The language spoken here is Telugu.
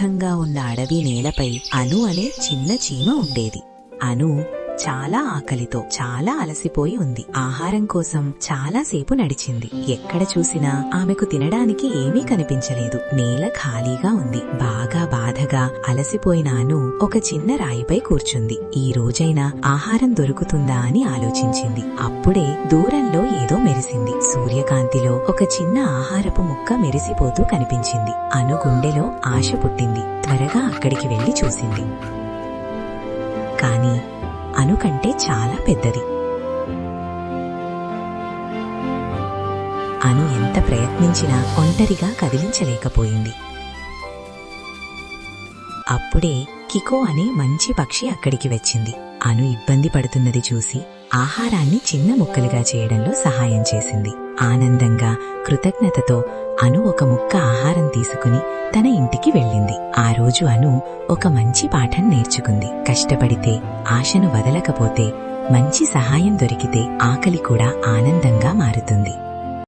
నిశ్శబ్దంగా ఉన్న అడవి నేలపై అను అనే చిన్న చీమ ఉండేది. అను చాలా ఆకలితో చాలా అలసిపోయి ఉంది. ఆహారం కోసం చాలాసేపు నడిచింది. ఎక్కడ చూసినా ఆమెకు తినడానికి ఏమీ కనిపించలేదు. నేల ఖాళీగా ఉంది. బాగా బాధగా అలసిపోయిన అను ఒక చిన్న రాయిపై కూర్చుంది. ఈ రోజైనా ఆహారం దొరుకుతుందా అని ఆలోచించింది. అప్పుడే దూరంలో ఏదో మెరిసింది. సూర్యకాంతిలో ఒక చిన్న ఆహారపు ముక్క మెరిసిపోతూ కనిపించింది. అను గుండెలో ఆశ పుట్టింది. త్వరగా అక్కడికి వెళ్లి చూసింది. కాని అను కంటే చాలా పెద్దది. అను ఎంత ప్రయత్నించినా ఒంటరిగా కదిలించలేకపోయింది. అప్పుడే కికో అనే మంచి పక్షి అక్కడికి వచ్చింది. అను ఇబ్బంది పడుతున్నది చూసి ఆహారాన్ని చిన్న ముక్కలుగా చేయడంలో సహాయం చేసింది. ఆనందంగా కృతజ్ఞతతో అను ఒక ముక్క ఆహారం తీసుకుని తన ఇంటికి వెళ్ళింది. ఆ రోజు అను ఒక మంచి పాఠం నేర్చుకుంది. కష్టపడితే, ఆశను వదలకపోతే, మంచి సహాయం దొరికితే ఆకలి కూడా ఆనందంగా మారుతుంది.